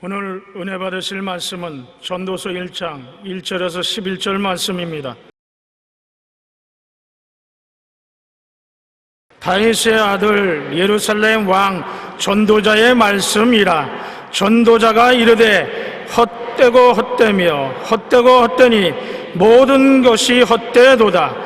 오늘 은혜 받으실 말씀은 전도서 1장 1절에서 11절 말씀입니다. 다윗의 아들 예루살렘 왕 전도자의 말씀이라. 전도자가 이르되 헛되고 헛되며 헛되고 헛되니 모든 것이 헛되도다.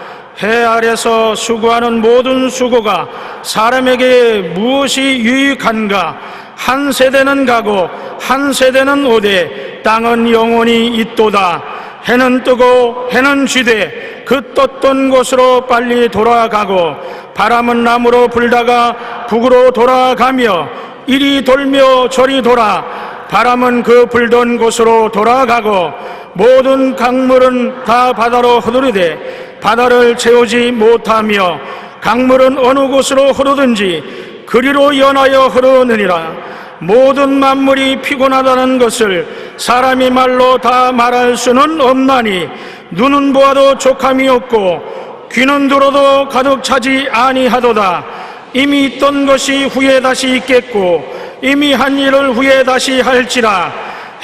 해 아래서 수고하는 모든 수고가 사람에게 무엇이 유익한가? 한 세대는 가고 한 세대는 오되 땅은 영원히 있도다. 해는 뜨고 해는 쥐되 그 떴던 곳으로 빨리 돌아가고 바람은 남으로 불다가 북으로 돌아가며 이리 돌며 저리 돌아 바람은 그 불던 곳으로 돌아가고 모든 강물은 다 바다로 흐르되 바다를 채우지 못하며 강물은 어느 곳으로 흐르든지 그리로 연하여 흐르느니라. 모든 만물이 피곤하다는 것을 사람이 말로 다 말할 수는 없나니 눈은 보아도 족함이 없고 귀는 들어도 가득 차지 아니하도다. 이미 있던 것이 후에 다시 있겠고 이미 한 일을 후에 다시 할지라.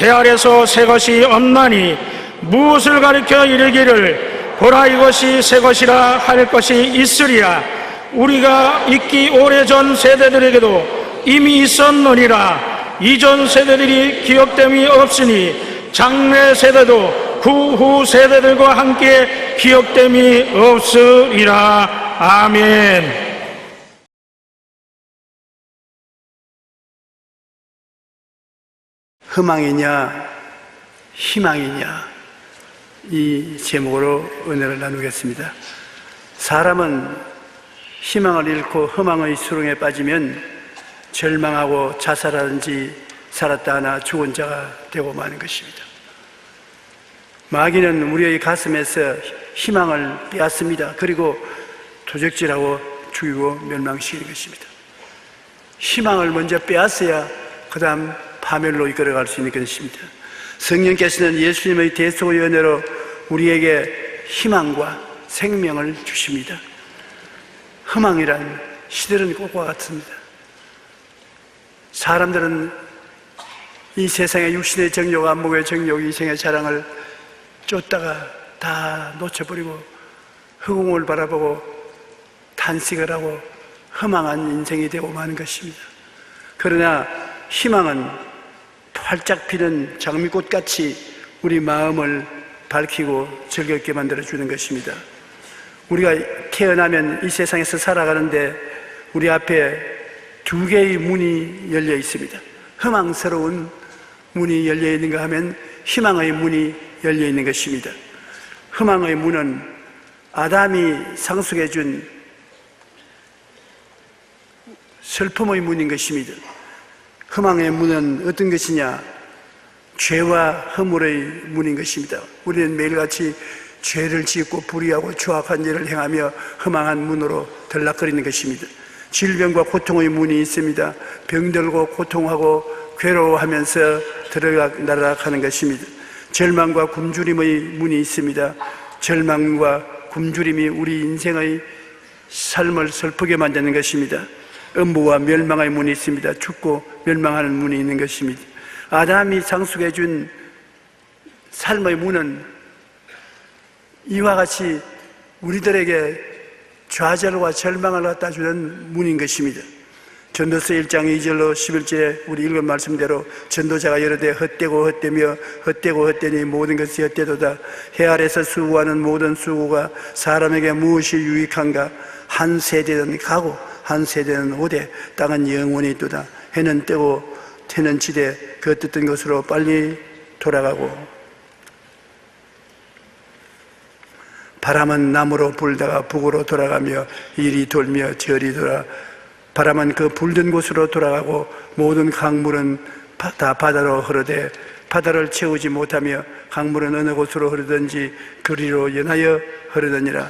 해 아래서 새 것이 없나니 무엇을 가리켜 이르기를 보라 이것이 새 것이라 할 것이 있으리라. 우리가 있기 오래전 세대들에게도 이미 있었느니라. 이전 세대들이 기억됨이 없으니 장래 세대도 그 후 세대들과 함께 기억됨이 없으리라. 아멘. 희망이냐 희망이냐, 이 제목으로 은혜를 나누겠습니다. 사람은 희망을 잃고 허망의 수렁에 빠지면 절망하고 자살하든지 살았다 하나 죽은 자가 되고 마는 것입니다. 마귀는 우리의 가슴에서 희망을 빼앗습니다. 그리고 도적질하고 죽이고 멸망시키는 것입니다. 희망을 먼저 빼앗아야 그 다음 파멸로 이끌어갈 수 있는 것입니다. 성령께서는 예수님의 대속의 은혜로 우리에게 희망과 생명을 주십니다. 희망이란 시들은 꽃과 같습니다. 사람들은 이 세상의 육신의 정욕, 안목의 정욕, 이생의 자랑을 쫓다가 다 놓쳐버리고 허공을 바라보고 탄식을 하고 허망한 인생이 되고 마는 것입니다. 그러나 희망은 활짝 피는 장미꽃같이 우리 마음을 밝히고 즐겁게 만들어주는 것입니다. 우리가 태어나면 이 세상에서 살아가는데 우리 앞에 두 개의 문이 열려 있습니다. 희망스러운 문이 열려 있는가 하면 희망의 문이 열려 있는 것입니다. 희망의 문은 아담이 상속해 준 슬픔의 문인 것입니다. 희망의 문은 어떤 것이냐? 죄와 허물의 문인 것입니다. 우리는 매일같이 죄를 짓고 불의하고 추악한 일을 행하며 허망한 문으로 들락거리는 것입니다. 질병과 고통의 문이 있습니다. 병들고 고통하고 괴로워하면서 날아가는 것입니다. 절망과 굶주림의 문이 있습니다. 절망과 굶주림이 우리 인생의 삶을 슬프게 만드는 것입니다. 음부와 멸망의 문이 있습니다. 죽고 멸망하는 문이 있는 것입니다. 아담이 상속해 준 삶의 문은 이와 같이 우리들에게 좌절과 절망을 갖다 주는 문인 것입니다. 전도서 1장 2절로 11절에 우리 읽은 말씀대로 전도자가 이르되 헛되고 헛되며 헛되고 헛되니 모든 것이 헛되도다. 해 아래서 수고하는 모든 수고가 사람에게 무엇이 유익한가? 한 세대는 가고 한 세대는 오되 땅은 영원히 있도다. 해는 뜨고 해는 지되 그 뜻던 것으로 빨리 돌아가고 바람은 남으로 불다가 북으로 돌아가며 이리 돌며 저리 돌아 바람은 그 불던 곳으로 돌아가고 모든 강물은 다 바다로 흐르되 바다를 채우지 못하며 강물은 어느 곳으로 흐르든지 그리로 연하여 흐르느니라.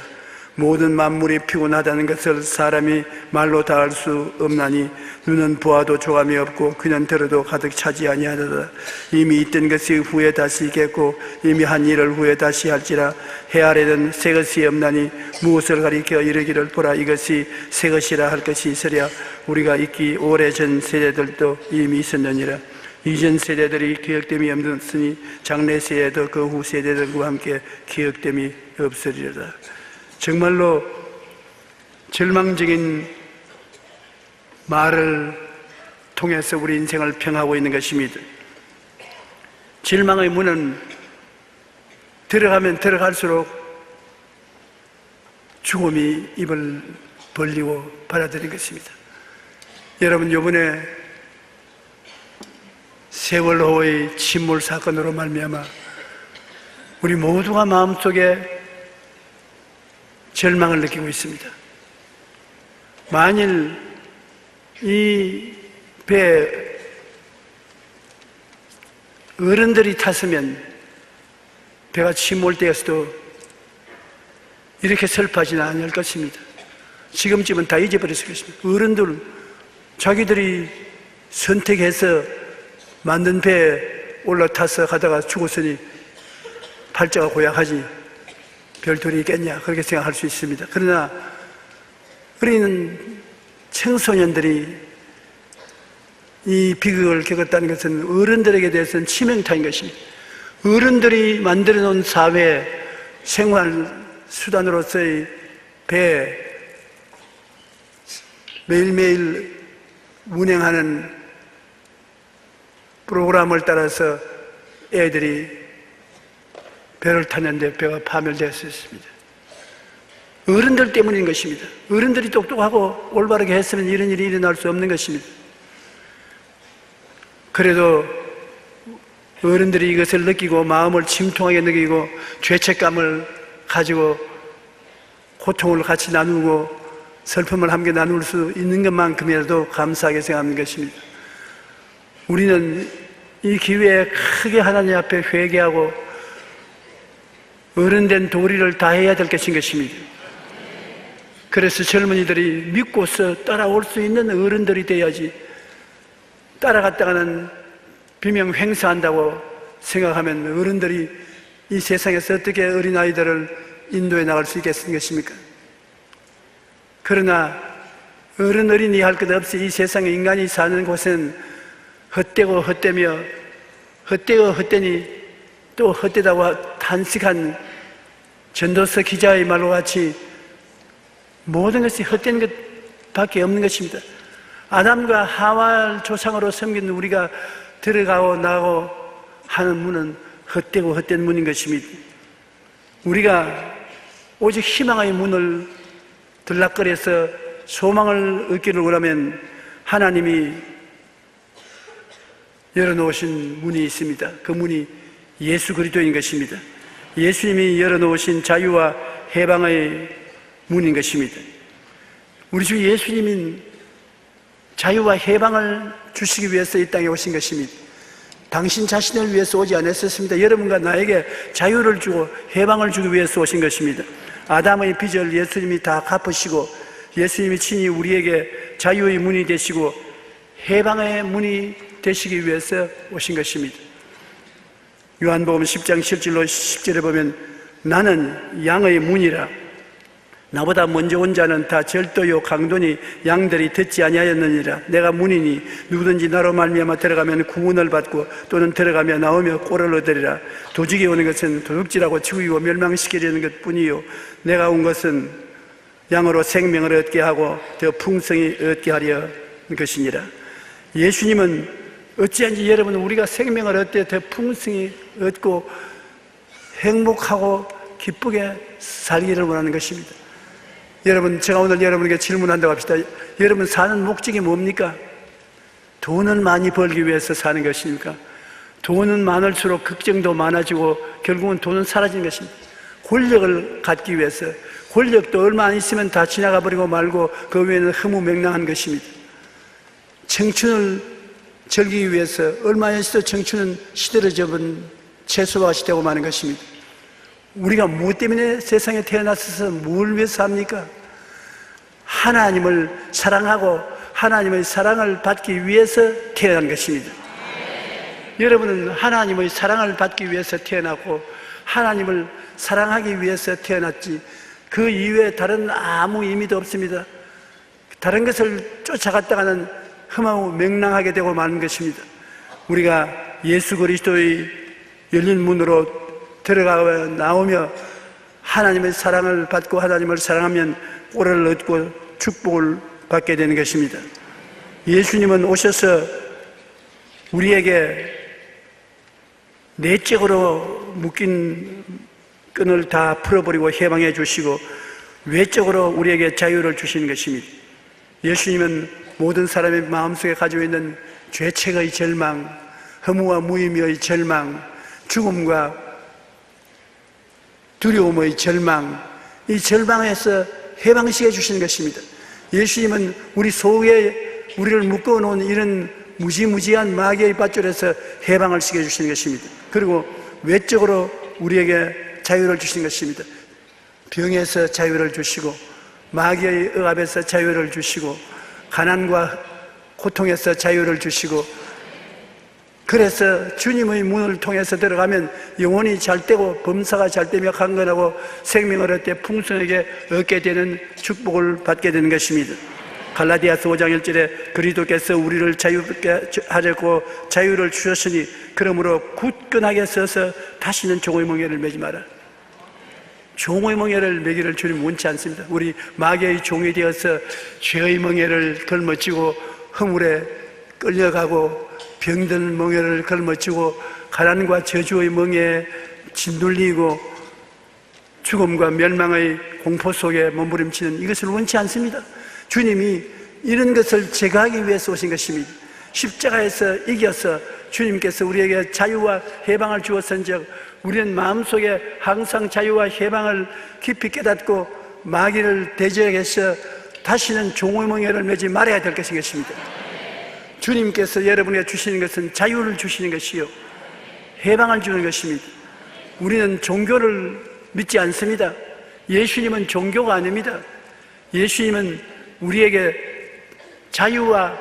모든 만물이 피곤하다는 것을 사람이 말로 다 할 수 없나니 눈은 보아도 조감이 없고 귀는 들어도 가득 차지 아니하도다. 이미 있던 것이 후에 다시 있겠고 이미 한 일을 후에 다시 할지라. 해 아래는 새 것이 없나니 무엇을 가리켜 이르기를 보라 이것이 새 것이라 할 것이 있으랴 우리가 있기 오래전 세대들도 이미 있었느니라. 이전 세대들이 기억됨이 없으니 장래 세대도 그 후 세대들과 함께 기억됨이 없으리로다. 정말로 절망적인 말을 통해서 우리 인생을 평하고 있는 것입니다. 절망의 문은 들어가면 들어갈수록 죽음이 입을 벌리고 받아들인 것입니다. 여러분, 이번에 세월호의 침몰 사건으로 말미암아 우리 모두가 마음속에 절망을 느끼고 있습니다. 만일 이 배에 어른들이 탔으면 배가 침몰되었어도 이렇게 슬퍼하지는 않을 것입니다. 지금쯤은 다 잊어버렸을 것입니다. 어른들은 자기들이 선택해서 만든 배에 올라타서 가다가 죽었으니 팔자가 고약하지 별 돌이 있겠냐 그렇게 생각할 수 있습니다. 그러나 우리는 청소년들이 이 비극을 겪었다는 것은 어른들에게 대해서는 치명타인 것입니다. 어른들이 만들어 놓은 사회 생활 수단으로서의 배 매일매일 운행하는 프로그램을 따라서 애들이 배를 탔는데 배가 파멸되었습니다. 어른들 때문인 것입니다. 어른들이 똑똑하고 올바르게 했으면 이런 일이 일어날 수 없는 것입니다. 그래도 어른들이 이것을 느끼고 마음을 침통하게 느끼고 죄책감을 가지고 고통을 같이 나누고 슬픔을 함께 나눌 수 있는 것만큼이라도 감사하게 생각하는 것입니다. 우리는 이 기회에 크게 하나님 앞에 회개하고 어른된 도리를 다해야 될 것입니다. 그래서 젊은이들이 믿고서 따라올 수 있는 어른들이 돼야지 따라갔다가는 비명 횡사한다고 생각하면 어른들이 이 세상에서 어떻게 어린아이들을 인도해 나갈 수 있겠습니까? 그러나 어른이 할 것 없이 이 세상에 인간이 사는 곳은 헛되고 헛되며 헛되고 헛되니 또 헛되다고 탄식한 전도서 기자의 말과 같이 모든 것이 헛된 것밖에 없는 것입니다. 아담과 하와를 조상으로 섬기는 우리가 들어가고 나가고 하는 문은 헛되고 헛된 문인 것입니다. 우리가 오직 희망의 문을 들락거려서 소망을 얻기를 원하면 하나님이 열어놓으신 문이 있습니다. 그 문이 예수 그리스도인 것입니다. 예수님이 열어놓으신 자유와 해방의 문인 것입니다. 우리 주 예수님은 자유와 해방을 주시기 위해서 이 땅에 오신 것입니다. 당신 자신을 위해서 오지 않았었습니다. 여러분과 나에게 자유를 주고 해방을 주기 위해서 오신 것입니다. 아담의 빚을 예수님이 다 갚으시고 예수님이 친히 우리에게 자유의 문이 되시고 해방의 문이 되시기 위해서 오신 것입니다. 요한복음 10장 7절로 10절에 보면 나는 양의 문이라 나보다 먼저 온 자는 다 절도요 강도니 양들이 듣지 아니하였느니라. 내가 문이니 누구든지 나로 말미암아 들어가면 구원을 받고 또는 들어가며 나오며 꼴을 얻으리라. 도둑이 오는 것은 도둑질하고 죽이고 멸망시키려는 것뿐이요 내가 온 것은 양으로 생명을 얻게 하고 더 풍성히 얻게 하려 것이니라. 예수님은 어찌한지 여러분 우리가 생명을 얻되 더 풍성히 얻고 행복하고 기쁘게 살기를 원하는 것입니다. 여러분, 제가 오늘 여러분에게 질문한다고 합시다. 여러분 사는 목적이 뭡니까? 돈을 많이 벌기 위해서 사는 것입니까? 돈은 많을수록 걱정도 많아지고 결국은 돈은 사라지는 것입니다. 권력을 갖기 위해서, 권력도 얼마 안 있으면 다 지나가 버리고 말고 그 외에는 허무맹랑한 것입니다. 청춘을 즐기기 위해서 얼마 안 있어도 청춘은 시들어져 버린 채소와 같이 되고 마는 것입니다. 우리가 무엇 때문에 세상에 태어났어서 뭘 위해서 삽니까? 하나님을 사랑하고 하나님의 사랑을 받기 위해서 태어난 것입니다. 여러분은 하나님의 사랑을 받기 위해서 태어났고 하나님을 사랑하기 위해서 태어났지 그 이외에 다른 아무 의미도 없습니다. 다른 것을 쫓아갔다가는 흠하고 맹랑하게 되고 마는 것입니다. 우리가 예수 그리스도의 열린 문으로 들어가 나오며 하나님의 사랑을 받고 하나님을 사랑하면 꼴을 얻고 축복을 받게 되는 것입니다. 예수님은 오셔서 우리에게 내적으로 묶인 끈을 다 풀어버리고 해방해 주시고 외적으로 우리에게 자유를 주시는 것입니다. 예수님은 모든 사람의 마음속에 가지고 있는 죄책의 절망, 허무와 무의미의 절망, 죽음과 두려움의 절망, 이 절망에서 해방시켜 주시는 것입니다. 예수님은 우리 속에 우리를 묶어놓은 이런 무지무지한 마귀의 밧줄에서 해방을 시켜주시는 것입니다. 그리고 외적으로 우리에게 자유를 주시는 것입니다. 병에서 자유를 주시고 마귀의 억압에서 자유를 주시고 가난과 고통에서 자유를 주시고, 그래서 주님의 문을 통해서 들어가면 영혼이 잘되고 범사가 잘되며 강건하고 생명을 얻되 풍성하게 얻게 되는 축복을 받게 되는 것입니다. 갈라디아서 5장 1절에 그리스도께서 우리를 자유롭게 하셨고 자유를 주셨으니 그러므로 굳건하게 서서 다시는 종의 멍에를 매지 마라. 종의 멍에를 매기를 주님 원치 않습니다. 우리 마귀의 종이 되어서 죄의 멍에를 걸머쥐고 허물에 끌려가고 병든 멍에를 걸머쥐고 가난과 저주의 멍에에 짓눌리고 죽음과 멸망의 공포 속에 몸부림치는 이것을 원치 않습니다. 주님이 이런 것을 제거하기 위해서 오신 것입니다. 십자가에서 이겨서 주님께서 우리에게 자유와 해방을 주었은즉 우리는 마음속에 항상 자유와 해방을 깊이 깨닫고 마귀를 대적해서 다시는 종의 멍에를 매지 말아야 될 것입니다. 주님께서 여러분에게 주시는 것은 자유를 주시는 것이요 해방을 주는 것입니다. 우리는 종교를 믿지 않습니다. 예수님은 종교가 아닙니다. 예수님은 우리에게 자유와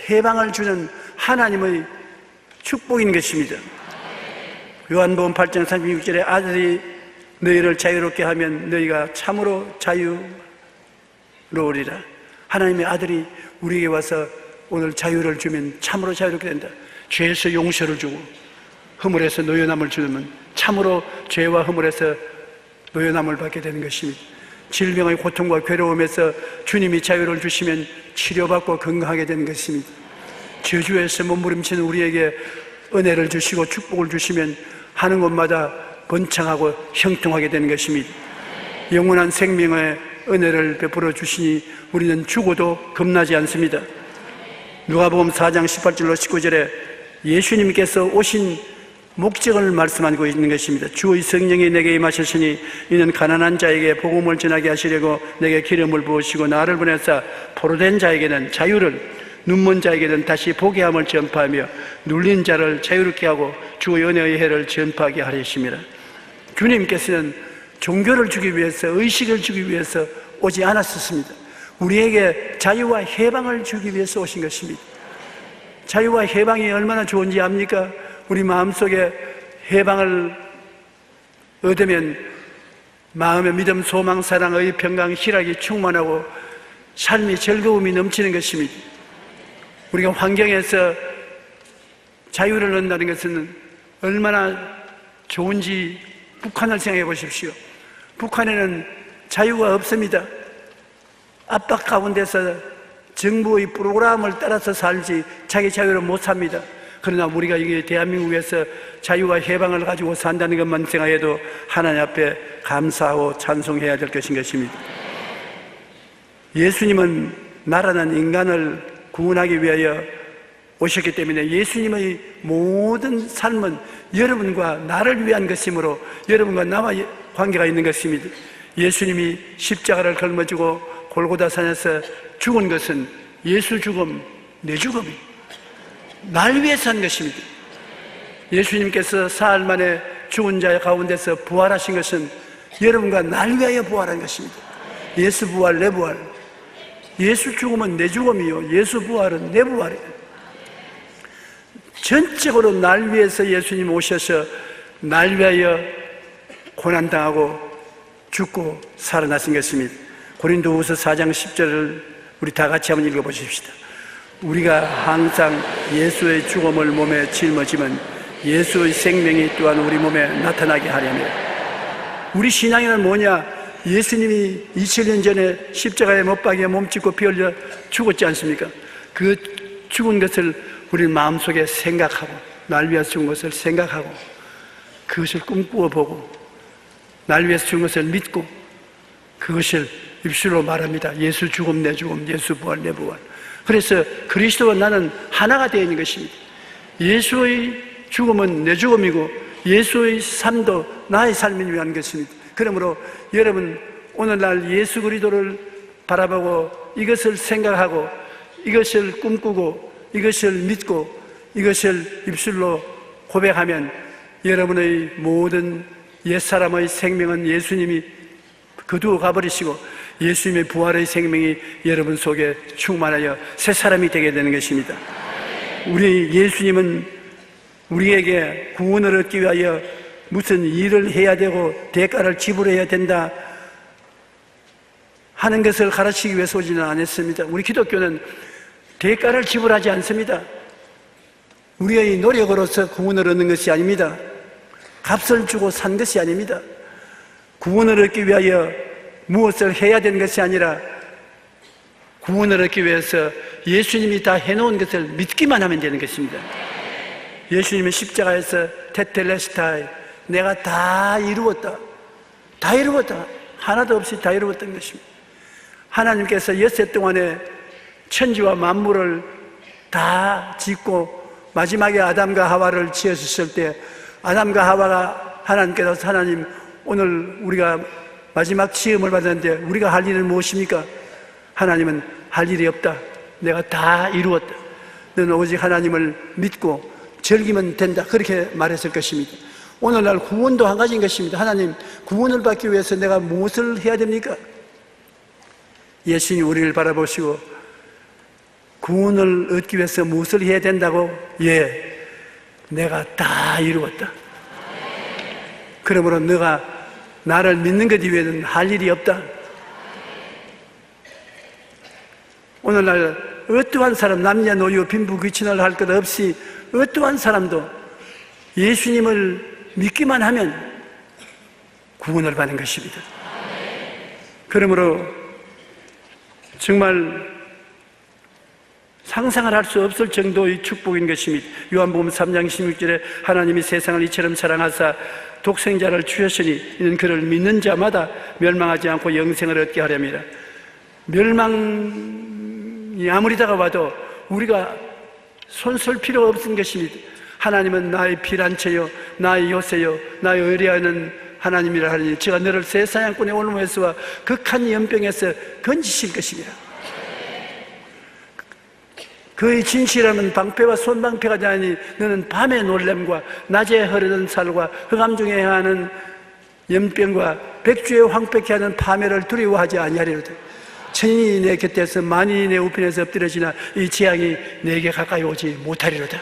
해방을 주는 하나님의 축복인 것입니다. 요한복음 8장 36절에 아들이 너희를 자유롭게 하면 너희가 참으로 자유로우리라. 하나님의 아들이 우리에게 와서 오늘 자유를 주면 참으로 자유롭게 된다. 죄에서 용서를 주고 허물에서 노연함을 주면 참으로 죄와 허물에서 노연함을 받게 되는 것입니다. 질병의 고통과 괴로움에서 주님이 자유를 주시면 치료받고 건강하게 되는 것입니다. 저주에서 몸부림치는 우리에게 은혜를 주시고 축복을 주시면 하는 곳마다 번창하고 형통하게 되는 것입니다. 영원한 생명의 은혜를 베풀어 주시니 우리는 죽어도 겁나지 않습니다. 누가복음 4장 18절로 19절에 예수님께서 오신 목적을 말씀하고 있는 것입니다. 주의 성령이 내게 임하셨으니 이는 가난한 자에게 복음을 전하게 하시려고 내게 기름을 부으시고 나를 보내사 포로된 자에게는 자유를, 눈먼 자에게는 다시 보게 함을 전파하며 눌린 자를 자유롭게 하고 주의 은혜의 해를 전파하게 하리심이라. 주님께서는 종교를 주기 위해서, 의식을 주기 위해서 오지 않았었습니다. 우리에게 자유와 해방을 주기 위해서 오신 것입니다. 자유와 해방이 얼마나 좋은지 압니까? 우리 마음속에 해방을 얻으면 마음의 믿음, 소망, 사랑, 의, 평강, 희락이 충만하고 삶이 즐거움이 넘치는 것입니다. 우리가 환경에서 자유를 얻는다는 것은 얼마나 좋은지 북한을 생각해 보십시오. 북한에는 자유가 없습니다. 압박 가운데서 정부의 프로그램을 따라서 살지 자기 자유를 못 삽니다. 그러나 우리가 이게 대한민국에서 자유와 해방을 가지고 산다는 것만 생각해도 하나님 앞에 감사하고 찬송해야 될 것인 것입니다. 예수님은 나라는 인간을 구원하기 위하여 오셨기 때문에 예수님의 모든 삶은 여러분과 나를 위한 것이므로 여러분과 나와 관계가 있는 것입니다. 예수님이 십자가를 걸머지고 골고다산에서 죽은 것은 예수 죽음, 내 죽음이 날 위해서 한 것입니다. 예수님께서 사흘 만에 죽은 자 가운데서 부활하신 것은 여러분과 날 위하여 부활한 것입니다. 예수 부활, 내 부활. 예수 죽음은 내 죽음이요 예수 부활은 내 부활이에요. 전적으로 날 위해서 예수님 오셔서 날 위하여 고난당하고 죽고 살아나신 것입니다. 고린도후서 4장 10절을 우리 다 같이 한번 읽어보십시다. 우리가 항상 예수의 죽음을 몸에 짊어지면 예수의 생명이 또한 우리 몸에 나타나게 하려며. 우리 신앙이란 뭐냐? 예수님이 2000년 전에 십자가에 못 박여 몸짓고 피 흘려 죽었지 않습니까? 그 죽은 것을 우리 마음속에 생각하고, 날 위해서 죽은 것을 생각하고, 그것을 꿈꾸어 보고, 날 위해서 죽은 것을 믿고, 그것을 입술로 말합니다. 예수 죽음 내 죽음, 예수 부활 내 부활. 그래서 그리스도와 나는 하나가 되어 있는 것입니다. 예수의 죽음은 내 죽음이고 예수의 삶도 나의 삶을 위한 것입니다. 그러므로 여러분, 오늘날 예수 그리스도를 바라보고 이것을 생각하고 이것을 꿈꾸고 이것을 믿고 이것을 입술로 고백하면 여러분의 모든 옛사람의 생명은 예수님이 거두어 가버리시고 예수님의 부활의 생명이 여러분 속에 충만하여 새 사람이 되게 되는 것입니다. 우리 예수님은 우리에게 구원을 얻기 위하여 무슨 일을 해야 되고 대가를 지불해야 된다 하는 것을 가르치기 위해서 오지는 않았습니다. 우리 기독교는 대가를 지불하지 않습니다. 우리의 노력으로서 구원을 얻는 것이 아닙니다. 값을 주고 산 것이 아닙니다. 구원을 얻기 위하여 무엇을 해야 되는 것이 아니라 구원을 얻기 위해서 예수님이 다 해놓은 것을 믿기만 하면 되는 것입니다. 예수님은 십자가에서 테텔레스타이, 내가 다 이루었다, 다 이루었다, 하나도 없이 다 이루었던 것입니다. 하나님께서 엿새 동안에 천지와 만물을 다 짓고 마지막에 아담과 하와를 지어주실 때 아담과 하와가 하나님께서, 하나님 오늘 우리가 마지막 시험을 받았는데 우리가 할 일은 무엇입니까? 하나님은 할 일이 없다, 내가 다 이루었다, 너는 오직 하나님을 믿고 즐기면 된다, 그렇게 말했을 것입니다. 오늘날 구원도 한 가지인 것입니다. 하나님, 구원을 받기 위해서 내가 무엇을 해야 됩니까? 예수님이 우리를 바라보시고 구원을 얻기 위해서 무엇을 해야 된다고? 예, 내가 다 이루었다. 그러므로 너가 나를 믿는 것 이외에는 할 일이 없다. 오늘날 어떠한 사람, 남녀 노유 빈부 귀천을 할 것 없이 어떠한 사람도 예수님을 믿기만 하면 구원을 받는 것입니다. 그러므로 정말 상상을 할 수 없을 정도의 축복인 것입니다. 요한복음 3장 16절에 하나님이 세상을 이처럼 사랑하사 독생자를 주셨으니 이는 그를 믿는 자마다 멸망하지 않고 영생을 얻게 하렵니다. 멸망이 아무리 다가와도 우리가 손쓸 필요가 없은 것입니다. 하나님은 나의 피난처요 나의 요새요 나의 의뢰하는 하나님이라 하니 제가 너를 새 사냥꾼의 올무에서와 극한 연병에서 건지실 것입니다. 그의 진실함은 방패와 손방패가 되니 너는 밤의 놀램과 낮에 흐르는 살과 흑암 중에 행하는 연병과 백주에 황폐케 하는 파멸을 두려워하지 아니하리로다. 천인이 내 곁에서 만인이 내 우편에서 엎드려지나 이 재앙이 내게 가까이 오지 못하리로다.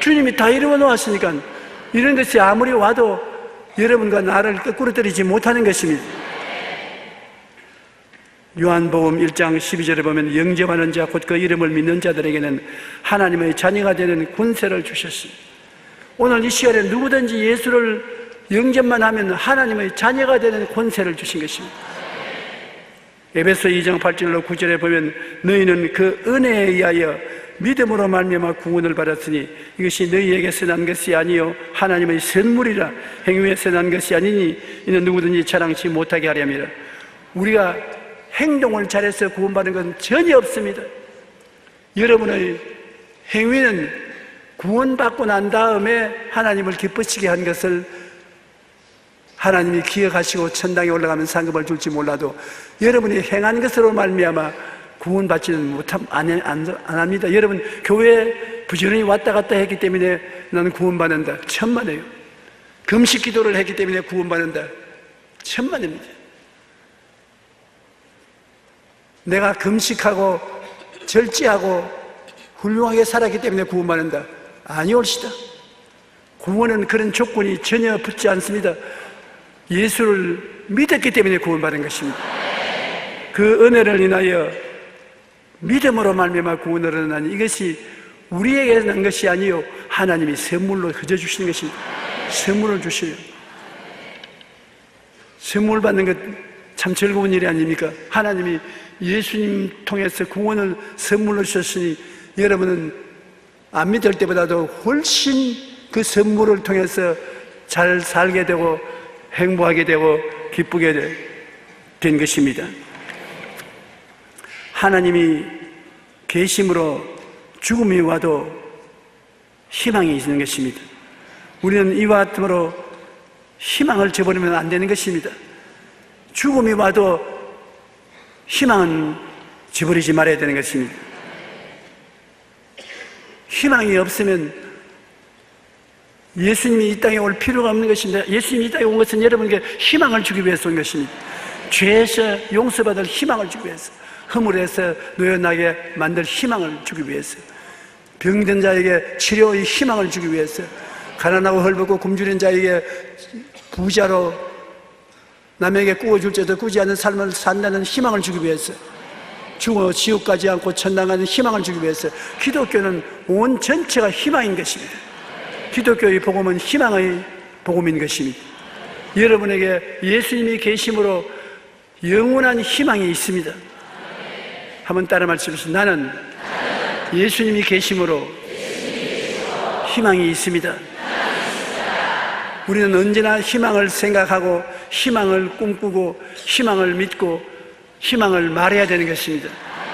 주님이 다 이루어 놓았으니까 이런 것이 아무리 와도 여러분과 나를 거꾸로 들이지 못하는 것입니다. 요한복음 1장 12절에 보면 영접하는 자 곧 그 이름을 믿는 자들에게는 하나님의 자녀가 되는 권세를 주셨습니다. 오늘 이 시간에 누구든지 예수를 영접만 하면 하나님의 자녀가 되는 권세를 주신 것입니다. 에베소 2장 8절로 9절에 보면 너희는 그 은혜에 의하여 믿음으로 말미암아 구원을 받았으니 이것이 너희에게서 난 것이 아니요 하나님의 선물이라 행위에서 난 것이 아니니 이는 누구든지 자랑치 못하게 하렵니다. 우리가 행동을 잘해서 구원받는 건 전혀 없습니다. 여러분의 행위는 구원받고 난 다음에 하나님을 기쁘시게 한 것을 하나님이 기억하시고 천당에 올라가면 상급을 줄지 몰라도 여러분이 행한 것으로 말미암아 구원받지는 안 합니다. 여러분 교회에 부지런히 왔다 갔다 했기 때문에 나는 구원받는다, 천만에요. 금식 기도를 했기 때문에 구원받는다, 천만입니다. 내가 금식하고 절제하고 훌륭하게 살았기 때문에 구원받는다, 아니올시다. 구원은 그런 조건이 전혀 붙지 않습니다. 예수를 믿었기 때문에 구원받은 것입니다. 그 은혜를 인하여 믿음으로 말미암아 구원을 얻으니 이것이 우리에게 난 것이 아니요 하나님이 선물로 거저 주시는 것입니다. 선물을 주셔요. 선물 받는 것 참 즐거운 일이 아닙니까? 하나님이 예수님 통해서 구원을 선물로 주셨으니 여러분은 안 믿을 때보다도 훨씬 그 선물을 통해서 잘 살게 되고 행복하게 되고 기쁘게 된 것입니다. 하나님이 계심으로 죽음이 와도 희망이 있는 것입니다. 우리는 이와 같으므로 희망을 저버리면 안 되는 것입니다. 죽음이 와도 희망은 저버리지 말아야 되는 것입니다. 희망이 없으면 예수님이 이 땅에 올 필요가 없는 것입니다. 예수님이 이 땅에 온 것은 여러분에게 희망을 주기 위해서 온 것입니다. 죄에서 용서받을 희망을 주기 위해서, 허물에서 노연하게 만들 희망을 주기 위해서, 병든 자에게 치료의 희망을 주기 위해서, 가난하고 헐벗고 굶주린 자에게 부자로 남에게 꾸어줄 때도 꾸지 않는 삶을 산다는 희망을 주기 위해서, 죽어 지옥 가지 않고 천당 가는 희망을 주기 위해서, 기독교는 온 전체가 희망인 것입니다. 기독교의 복음은 희망의 복음인 것입니다. 여러분에게 예수님이 계심으로 영원한 희망이 있습니다. 한번 따라 말씀하시죠. 나는 예수님이 계심으로 희망이 있습니다. 우리는 언제나 희망을 생각하고 희망을 꿈꾸고 희망을 믿고 희망을 말해야 되는 것입니다.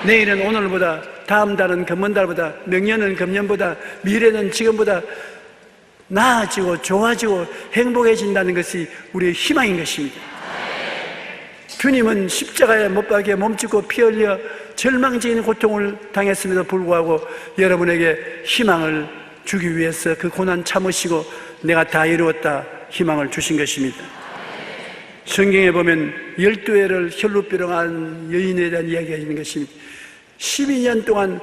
내일은 오늘보다, 다음 달은 금번 달보다, 명년은 금년보다, 미래는 지금보다 나아지고 좋아지고 행복해진다는 것이 우리의 희망인 것입니다. 주님은 십자가에 못 박혀 몸짓고 피 흘려 절망적인 고통을 당했음에도 불구하고 여러분에게 희망을 주기 위해서 그 고난 참으시고 내가 다 이루었다 희망을 주신 것입니다. 성경에 보면 12회를 혈루병한 여인에 대한 이야기가 있는 것입니다. 12년 동안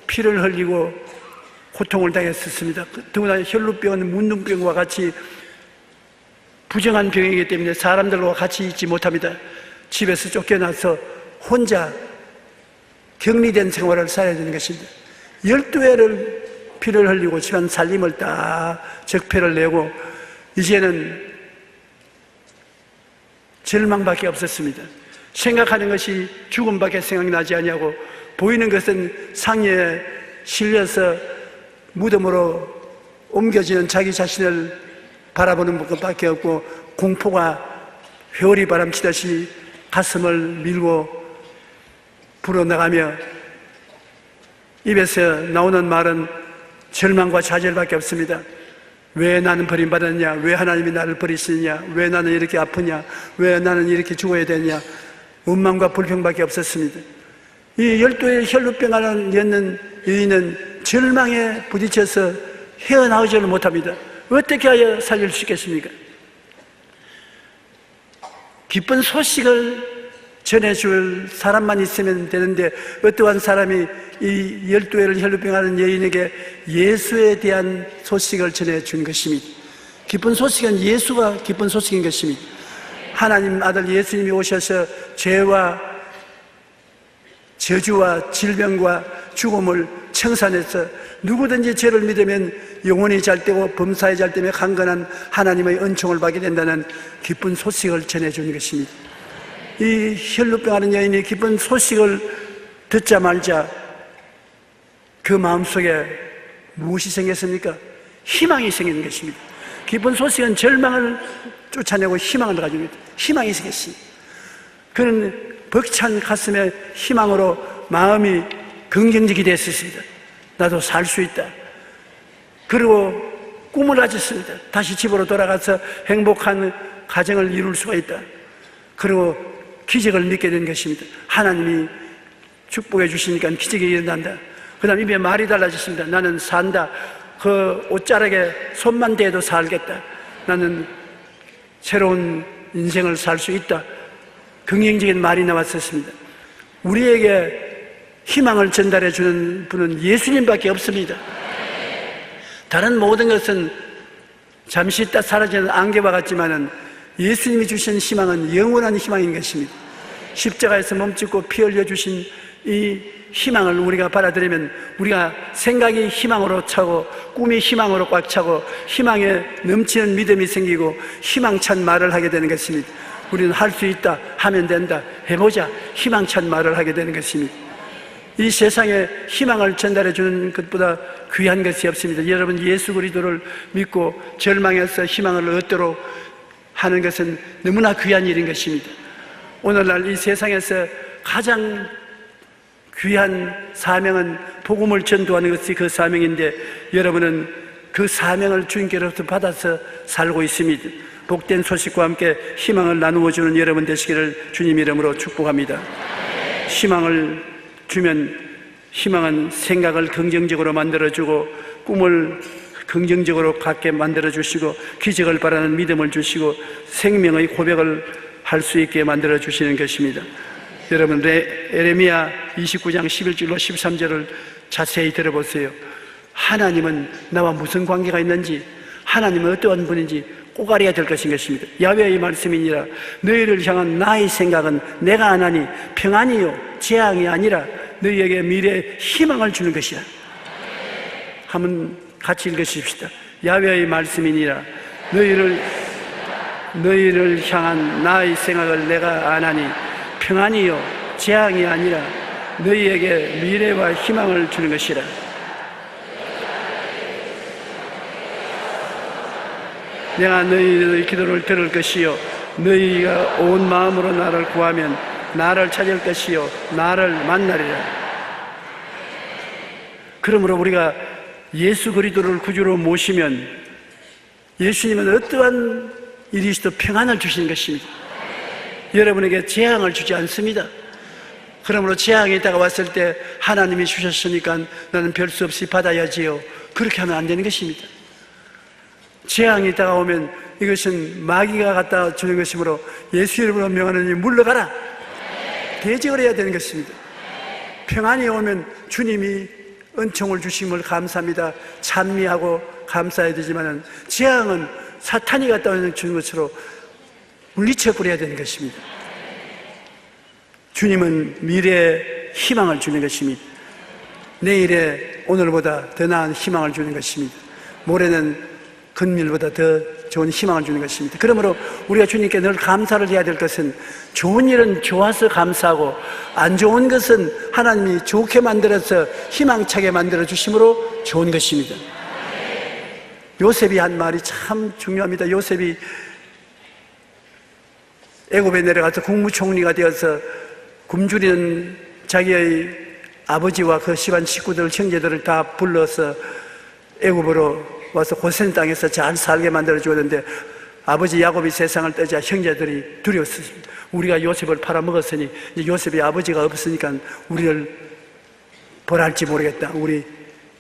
피를 흘리고 고통을 당했었습니다. 더구나 혈루병은 문둥병과 같이 부정한 병이기 때문에 사람들과 같이 있지 못합니다. 집에서 쫓겨나서 혼자 격리된 생활을 살아야 되는 것입니다. 12회를 피를 흘리고 지난 살림을 다 적폐를 내고 이제는 절망밖에 없었습니다. 생각하는 것이 죽음밖에 생각나지 아니하고 보이는 것은 상에 실려서 무덤으로 옮겨지는 자기 자신을 바라보는 것밖에 없고 공포가 회오리 바람치듯이 가슴을 밀고 불어나가며 입에서 나오는 말은 절망과 좌절밖에 없습니다. 왜 나는 버림받았냐? 왜 하나님이 나를 버리시느냐? 왜 나는 이렇게 아프냐? 왜 나는 이렇게 죽어야 되냐? 원망과 불평밖에 없었습니다. 이 12의 혈루병 앓는 여인은 절망에 부딪혀서 헤어나오지를 못합니다. 어떻게 하여 살릴 수 있겠습니까? 기쁜 소식을 전해줄 사람만 있으면 되는데 어떠한 사람이 이 12회를 혈루병하는 여인에게 예수에 대한 소식을 전해준 것입니다. 기쁜 소식은 예수가 기쁜 소식인 것입니다. 하나님 아들 예수님이 오셔서 죄와 저주와 질병과 죽음을 청산해서 누구든지 죄를 믿으면 영원히 잘되고 범사에 잘되며 강건한 하나님의 은총을 받게 된다는 기쁜 소식을 전해준 것입니다. 이 혈루병하는 여인이 기쁜 소식을 듣자마자 그 마음속에 무엇이 생겼습니까? 희망이 생기는 것입니다. 기쁜 소식은 절망을 쫓아내고 희망을 가집니다. 희망이 생겼습니다. 그는 벅찬 가슴에 희망으로 마음이 긍정적이 됐었습니다. 나도 살 수 있다. 그리고 꿈을 가졌습니다. 다시 집으로 돌아가서 행복한 가정을 이룰 수가 있다. 그리고 기적을 믿게 된 것입니다. 하나님이 축복해 주시니까 기적이 일어난다. 그 다음 입에 말이 달라졌습니다. 나는 산다. 그 옷자락에 손만 대도 살겠다. 나는 새로운 인생을 살 수 있다. 긍정적인 말이 나왔었습니다. 우리에게 희망을 전달해 주는 분은 예수님밖에 없습니다. 다른 모든 것은 잠시 있다 사라지는 안개와 같지만은 예수님이 주신 희망은 영원한 희망인 것입니다. 십자가에서 몸짓고 피 흘려 주신 이 희망을 우리가 받아들이면 우리가 생각이 희망으로 차고 꿈이 희망으로 꽉 차고 희망에 넘치는 믿음이 생기고 희망찬 말을 하게 되는 것입니다. 우리는 할 수 있다, 하면 된다, 해보자, 희망찬 말을 하게 되는 것입니다. 이 세상에 희망을 전달해 주는 것보다 귀한 것이 없습니다. 여러분, 예수 그리스도를 믿고 절망해서 희망을 얻도록 하는 것은 너무나 귀한 일인 것입니다. 오늘날 이 세상에서 가장 귀한 사명은 복음을 전도하는 것이 그 사명인데, 여러분은 그 사명을 주님께로부터 받아서 살고 있습니다. 복된 소식과 함께 희망을 나누어 주는 여러분 되시기를 주님 이름으로 축복합니다. 희망을 주면 희망은 생각을 긍정적으로 만들어주고 꿈을 긍정적으로 갖게 만들어주시고 기적을 바라는 믿음을 주시고 생명의 고백을 할 수 있게 만들어주시는 것입니다. 여러분, 에레미야 29장 11절로 13절을 자세히 들어보세요. 하나님은 나와 무슨 관계가 있는지, 하나님은 어떠한 분인지 꼭 알아야 될 것입니다. 야훼의 말씀이니라. 너희를 향한 나의 생각은 내가 안 하니 평안이요 재앙이 아니라 너희에게 미래의 희망을 주는 것이야. 한번 같이 읽으십시다. 야훼의 말씀이니라. 너희를 향한 나의 생각을 내가 안 하니 평안이요 재앙이 아니라 너희에게 미래와 희망을 주는 것이라. 내가 너희의 기도를 들을 것이요 너희가 온 마음으로 나를 구하면 나를 찾을 것이요 나를 만나리라. 그러므로 우리가 예수 그리스도를 구주로 모시면 예수님은 어떠한 일이 있어도 평안을 주시는 것입니다. 여러분에게 재앙을 주지 않습니다. 그러므로 재앙이 다가왔을 때 하나님이 주셨으니까 나는 별 수 없이 받아야지요, 그렇게 하면 안 되는 것입니다. 재앙이 다가오면 이것은 마귀가 갖다 주는 것이므로 예수 이름으로 명하느니 물러가라, 대적을 해야 되는 것입니다. 평안이 오면 주님이 은총을 주심을 감사합니다, 찬미하고 감사해야 되지만 재앙은 사탄이 갖다 주는 것으로 물리쳐 버려야 되는 것입니다. 주님은 미래의 희망을 주는 것입니다. 내일에 오늘보다 더 나은 희망을 주는 것입니다. 모레는 금일보다 더 좋은 희망을 주는 것입니다. 그러므로 우리가 주님께 늘 감사를 해야 될 것은 좋은 일은 좋아서 감사하고 안 좋은 것은 하나님이 좋게 만들어서 희망차게 만들어 주심으로 좋은 것입니다. 요셉이 한 말이 참 중요합니다. 요셉이 애굽에 내려가서 국무총리가 되어서 굶주리는 자기의 아버지와 그 집안 식구들, 형제들을 다 불러서 애굽으로 와서 고센 땅에서 잘 살게 만들어 주었는데, 아버지 야곱이 세상을 떠자 형제들이 두려웠습니다. 우리가 요셉을 팔아먹었으니 이제 요셉이 아버지가 없으니까 우리를 벌할지 모르겠다, 우리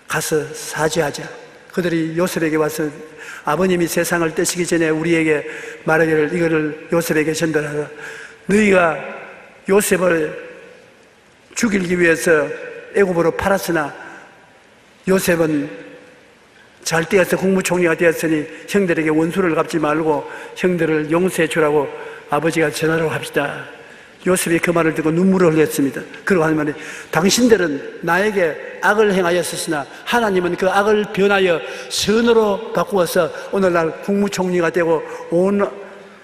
가서 사죄하자. 그들이 요셉에게 와서 아버님이 세상을 떠시기 전에 우리에게 말하기를 이거를 요셉에게 전달하라. 너희가 요셉을 죽이기 위해서 애굽으로 팔았으나 요셉은 잘 되어서 국무총리가 되었으니 형들에게 원수를 갚지 말고 형들을 용서해 주라고 아버지가 전하라고 합시다. 요셉이 그 말을 듣고 눈물을 흘렸습니다. 그러고 하면 당신들은 나에게 악을 행하였으나 하나님은 그 악을 변하여 선으로 바꾸어서 오늘날 국무총리가 되고 온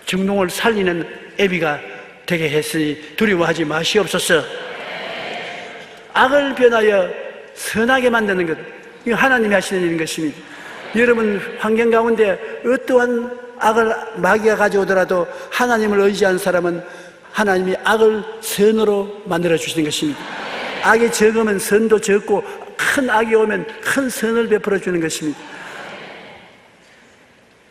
정동을 살리는 애비가 되게 했으니 두려워하지 마시옵소서. 악을 변하여 선하게 만드는 것, 이거 하나님이 하시는 일인 것입니다. 여러분 환경 가운데 어떠한 악을 마귀가 가져오더라도 하나님을 의지한 사람은 하나님이 악을 선으로 만들어 주시는 것입니다. 악이 적으면 선도 적고 큰 악이 오면 큰 선을 베풀어 주는 것입니다.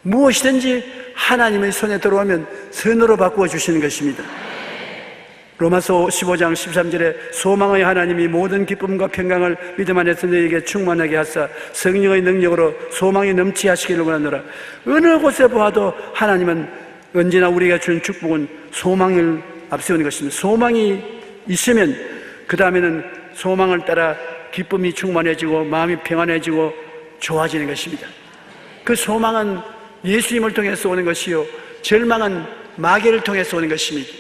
무엇이든지 하나님의 손에 들어오면 선으로 바꾸어 주시는 것입니다. 로마서 15장 13절에 소망의 하나님이 모든 기쁨과 평강을 믿음 안에서 너희에게 충만하게 하사 성령의 능력으로 소망이 넘치게 하시기를 원하노라. 어느 곳에 보아도 하나님은 언제나 우리가 준 축복은 소망을 앞세우는 것입니다. 소망이 있으면 그 다음에는 소망을 따라 기쁨이 충만해지고 마음이 평안해지고 좋아지는 것입니다. 그 소망은 예수님을 통해서 오는 것이요 절망은 마귀를 통해서 오는 것입니다.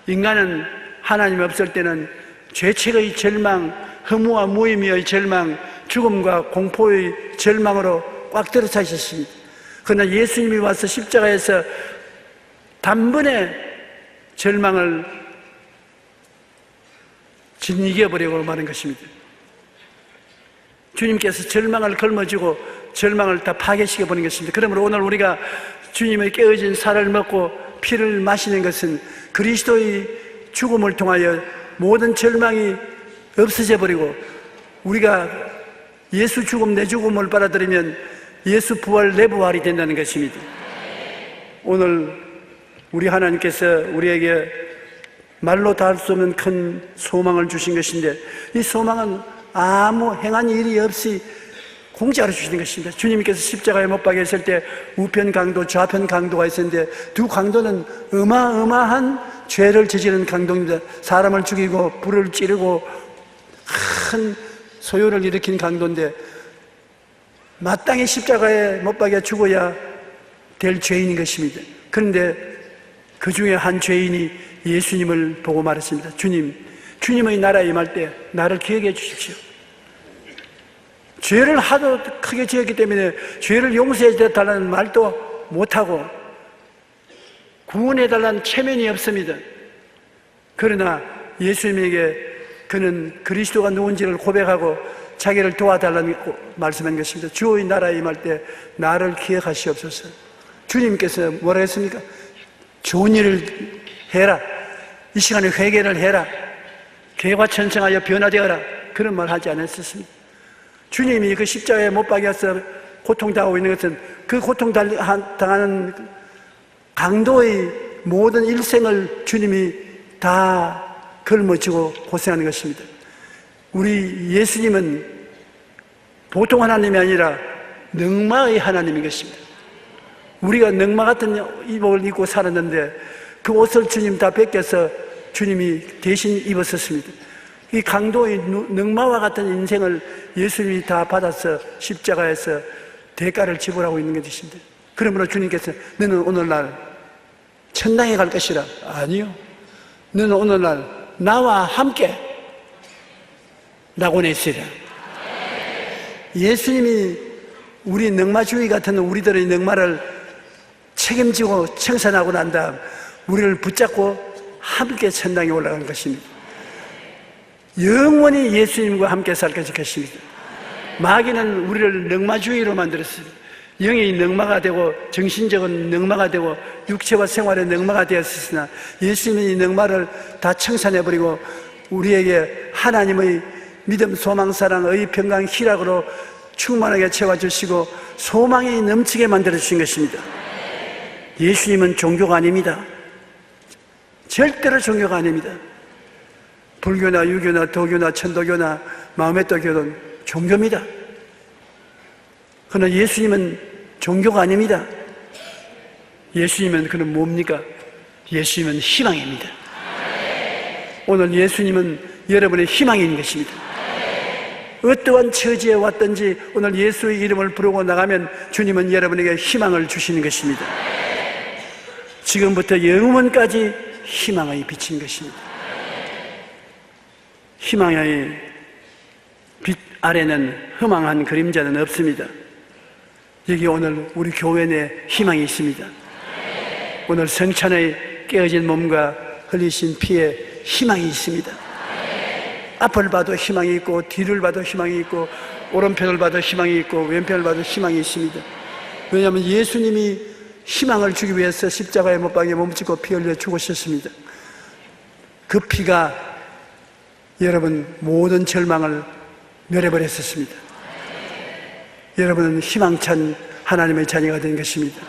인간은 하나님 없을 때는 죄책의 절망, 허무와 무의미의 절망, 죽음과 공포의 절망으로 꽉 들어차 있었습니다. 그러나 예수님이 와서 십자가에서 단번에 절망을 짓이겨버리고 마는 것입니다. 주님께서 절망을 걸머쥐고 절망을 다 파괴시켜버린 것입니다. 그러므로 오늘 우리가 주님의 깨어진 살을 먹고 피를 마시는 것은 그리스도의 죽음을 통하여 모든 절망이 없어져 버리고 우리가 예수 죽음 내 죽음을 받아들이면 예수 부활 내 부활이 된다는 것입니다. 오늘 우리 하나님께서 우리에게 말로 다 할 수 없는 큰 소망을 주신 것인데 이 소망은 아무 행한 일이 없이 공짜로 주시는 것입니다. 주님께서 십자가에 못 박혔을 때 우편 강도, 좌편 강도가 있었는데 두 강도는 어마어마한 죄를 저지른 강도입니다. 사람을 죽이고 불을 찌르고 큰 소요를 일으킨 강도인데 마땅히 십자가에 못 박혀 죽어야 될 죄인인 것입니다. 그런데 그 중에 한 죄인이 예수님을 보고 말했습니다. 주님의 나라에 임할 때 나를 기억해 주십시오. 죄를 하도 크게 지었기 때문에 죄를 용서해 달라는 말도 못하고 구원해 달라는 체면이 없습니다. 그러나 예수님에게 그는 그리스도가 누군지를 고백하고 자기를 도와달라는 말씀한 것입니다. 주의 나라에 임할 때 나를 기억하시옵소서. 주님께서 뭐라 했습니까? 좋은 일을 해라. 이 시간에 회개를 해라. 개과천선하여 변화되어라. 그런 말 하지 않았습니다. 주님이 그 십자가에 못 박여서 고통당하고 있는 것은 그 고통당하는 강도의 모든 일생을 주님이 다 걸머쥐고 고생하는 것입니다. 우리 예수님은 보통 하나님이 아니라 능마의 하나님인 것입니다. 우리가 능마 같은衣服을 입고 살았는데 그 옷을 주님 다 벗겨서 주님이 대신 입었었습니다. 이 강도의 능마와 같은 인생을 예수님이 다 받아서 십자가에서 대가를 지불하고 있는 것이신데 그러므로 주님께서 너는 오늘날 천당에 갈 것이라. 아니요. 너는 오늘날 나와 함께 낙원에 있으리라. 예수님이 우리 능마주의 같은 우리들의 능마를 책임지고 청산하고 난 다음 우리를 붙잡고 함께 천당에 올라간 것입니다. 영원히 예수님과 함께 살 것입니다. 마귀는 우리를 능마주의로 만들었습니다. 영이 능마가 되고 정신적인 능마가 되고 육체와 생활의 능마가 되었으나 예수님이 이 능마를 다 청산해버리고 우리에게 하나님의 믿음, 소망, 사랑, 의, 평강, 희락으로 충만하게 채워주시고 소망이 넘치게 만들어주신 것입니다. 예수님은 종교가 아닙니다. 절대로 종교가 아닙니다. 불교나 유교나 도교나 천도교나 마음의 도교는 종교입니다. 그러나 예수님은 종교가 아닙니다. 예수님은 그는 뭡니까? 예수님은 희망입니다. 오늘 예수님은 여러분의 희망인 것입니다. 어떠한 처지에 왔든지 오늘 예수의 이름을 부르고 나가면 주님은 여러분에게 희망을 주시는 것입니다. 지금부터 영원까지 희망의 빛인 것입니다. 희망의 빛 아래는 허망한 그림자는 없습니다. 여기 오늘 우리 교회 내 희망이 있습니다. 오늘 성찬의 깨어진 몸과 흘리신 피에 희망이 있습니다. 앞을 봐도 희망이 있고 뒤를 봐도 희망이 있고 오른편을 봐도 희망이 있고 왼편을 봐도 희망이 있습니다. 왜냐하면 예수님이 희망을 주기 위해서 십자가에 못 박여 몸짓고 피 흘려 죽으셨습니다. 그 피가 여러분 모든 절망을 멸해버렸었습니다. 여러분은 희망찬 하나님의 자녀가 된 것입니다.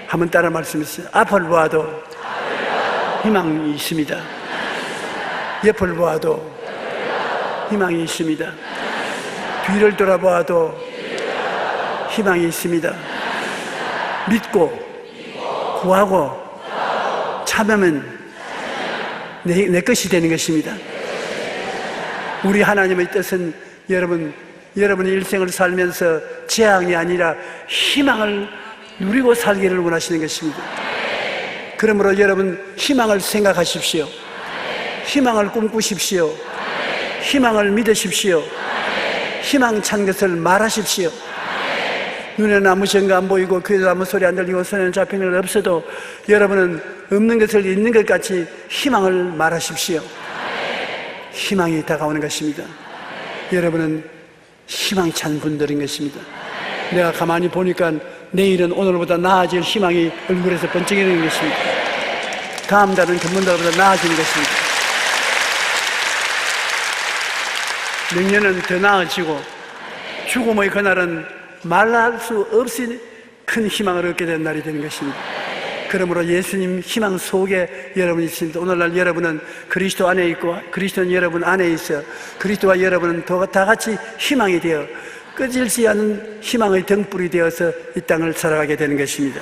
한번 따라 말씀하세요. 앞을 보아도 희망이 있습니다. 옆을 보아도 희망이 있습니다. 뒤를 돌아보아도 희망이 있습니다. 믿고 구하고 참으면 내 것이 되는 것입니다. 우리 하나님의 뜻은 여러분의 일생을 살면서 재앙이 아니라 희망을 누리고 살기를 원하시는 것입니다. 그러므로 여러분 희망을 생각하십시오. 희망을 꿈꾸십시오. 희망을 믿으십시오. 희망찬 것을 말하십시오. 눈에는 아무 정가 안 보이고 귀에도 아무 소리 안 들리고 손에는 잡히는 것 없어도 여러분은 없는 것을 있는 것 같이 희망을 말하십시오. 희망이 다가오는 것입니다. 여러분은 희망찬 분들인 것입니다. 내가 가만히 보니까 내일은 오늘보다 나아질 희망이 얼굴에서 번쩍이는 것입니다. 다음 달은 금년보다 나아지는 것입니다. 내년은 더 나아지고 죽음의 그날은 말할 수 없이 큰 희망을 얻게 되는 날이 되는 것입니다. 그러므로 예수님 희망 속에 여러분이 있습니다. 오늘날 여러분은 그리스도 안에 있고 그리스도는 여러분 안에 있어 그리스도와 여러분은 다 같이 희망이 되어 꺼질지 않은 희망의 등불이 되어서 이 땅을 살아가게 되는 것입니다.